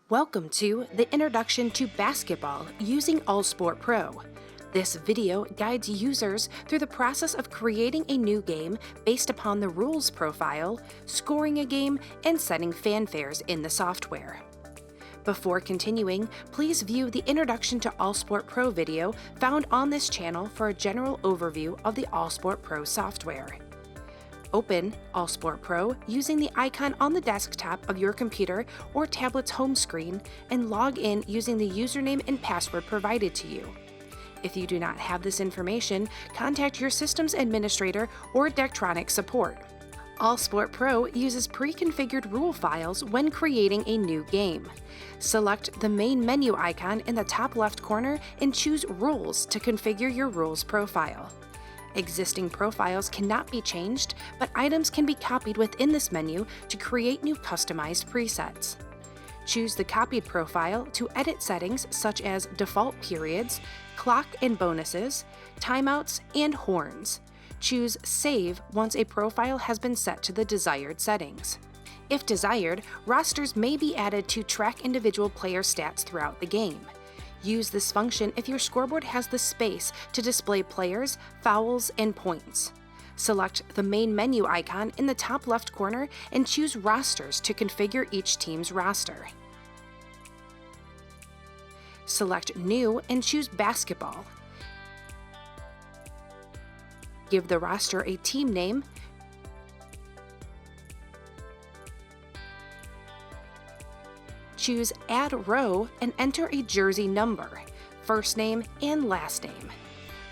Welcome to the Introduction to Basketball using AllSport Pro. This video guides users through the process of creating a new game based upon the rules profile, scoring a game, and setting fanfares in the software. Before continuing, please view the Introduction to AllSport Pro video found on this channel for a general overview of the AllSport Pro software. Open AllSport Pro using the icon on the desktop of your computer or tablet's home screen and log in using the username and password provided to you. If you do not have this information, contact your system's administrator or Dektronic support. AllSport Pro uses pre-configured rule files when creating a new game. Select the main menu icon in the top left corner and choose Rules to configure your rules profile. Existing profiles cannot be changed, but items can be copied within this menu to create new customized presets. Choose the copied profile to edit settings such as default periods, clock and bonuses, timeouts, and horns. Choose Save once a profile has been set to the desired settings. If desired, rosters may be added to track individual player stats throughout the game. Use this function if your scoreboard has the space to display players, fouls, and points. Select the main menu icon in the top left corner and choose Rosters to configure each team's roster. Select New and choose Basketball. Give the roster a team name, choose Add Row and enter a jersey number, first name, and last name.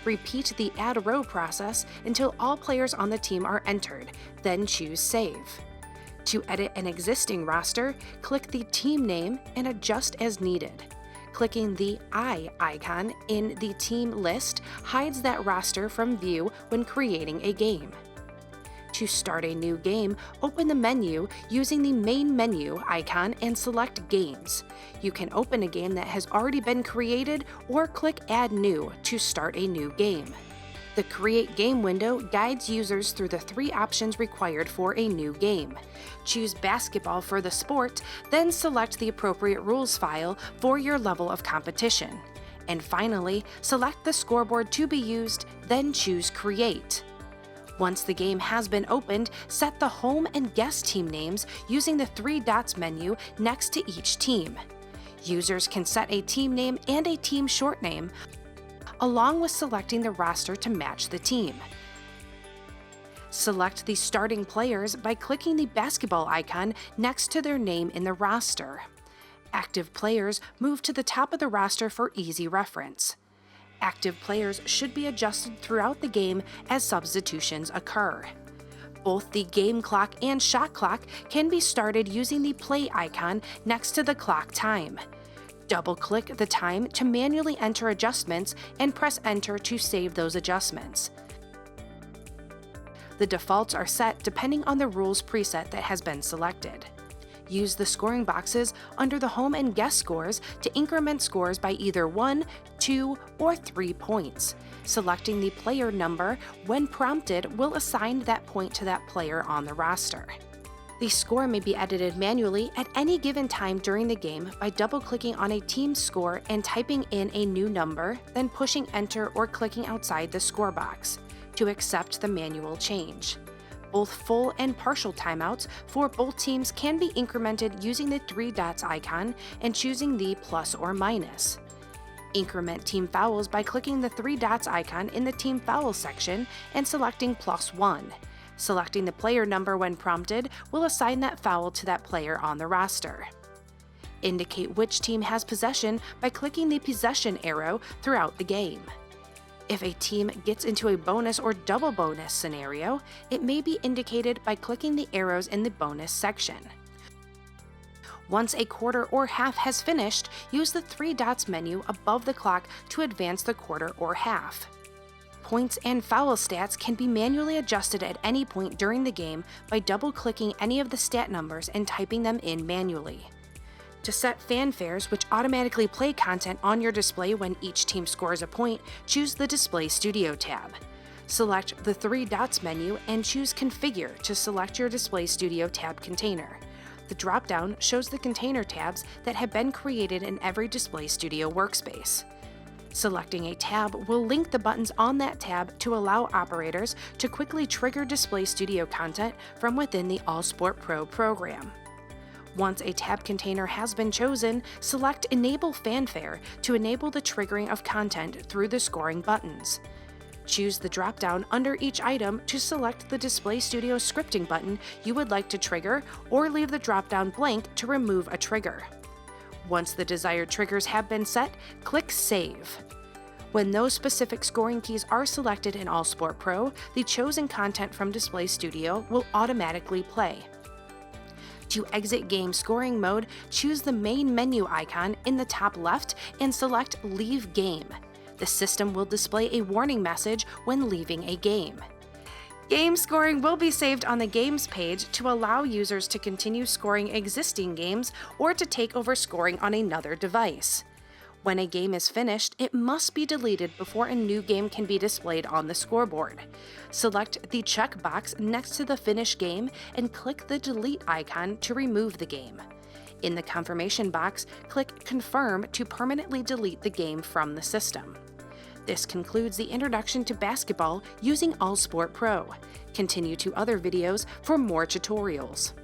Repeat the Add Row process until all players on the team are entered, then choose Save. To edit an existing roster, click the team name and adjust as needed. Clicking the I icon in the team list hides that roster from view when creating a game. To start a new game, open the menu using the main menu icon and select Games. You can open a game that has already been created or click Add New to start a new game. The Create Game window guides users through the three options required for a new game. Choose Basketball for the sport, then select the appropriate rules file for your level of competition. And finally, select the scoreboard to be used, then choose Create. Once the game has been opened, set the home and guest team names using the three dots menu next to each team. Users can set a team name and a team short name, along with selecting the roster to match the team. Select the starting players by clicking the basketball icon next to their name in the roster. Active players move to the top of the roster for easy reference. Active players should be adjusted throughout the game as substitutions occur. Both the game clock and shot clock can be started using the play icon next to the clock time. Double-click the time to manually enter adjustments and press Enter to save those adjustments. The defaults are set depending on the rules preset that has been selected. Use the scoring boxes under the home and guest scores to increment scores by either 1, 2, or 3 points. Selecting the player number when prompted will assign that point to that player on the roster. The score may be edited manually at any given time during the game by double-clicking on a team's score and typing in a new number, then pushing Enter or clicking outside the score box to accept the manual change. Both full and partial timeouts for both teams can be incremented using the three dots icon and choosing the plus or minus. Increment team fouls by clicking the three dots icon in the team foul section and selecting +1. Selecting the player number when prompted will assign that foul to that player on the roster. Indicate which team has possession by clicking the possession arrow throughout the game. If a team gets into a bonus or double bonus scenario, it may be indicated by clicking the arrows in the bonus section. Once a quarter or half has finished, use the three dots menu above the clock to advance the quarter or half. Points and foul stats can be manually adjusted at any point during the game by double-clicking any of the stat numbers and typing them in manually. To set fanfares, which automatically play content on your display when each team scores a point, choose the Display Studio tab. Select the three dots menu and choose Configure to select your Display Studio tab container. The drop-down shows the container tabs that have been created in every Display Studio workspace. Selecting a tab will link the buttons on that tab to allow operators to quickly trigger Display Studio content from within the AllSport Pro program. Once a tab container has been chosen, select Enable Fanfare to enable the triggering of content through the scoring buttons. Choose the drop-down under each item to select the Display Studio scripting button you would like to trigger, or leave the drop-down blank to remove a trigger. Once the desired triggers have been set, click Save. When those specific scoring keys are selected in AllSport Pro, the chosen content from Display Studio will automatically play. To exit game scoring mode, choose the main menu icon in the top left and select Leave Game. The system will display a warning message when leaving a game. Game scoring will be saved on the Games page to allow users to continue scoring existing games or to take over scoring on another device. When a game is finished, it must be deleted before a new game can be displayed on the scoreboard. Select the checkbox next to the Finish Game and click the Delete icon to remove the game. In the confirmation box, click Confirm to permanently delete the game from the system. This concludes the introduction to basketball using AllSport Pro. Continue to other videos for more tutorials.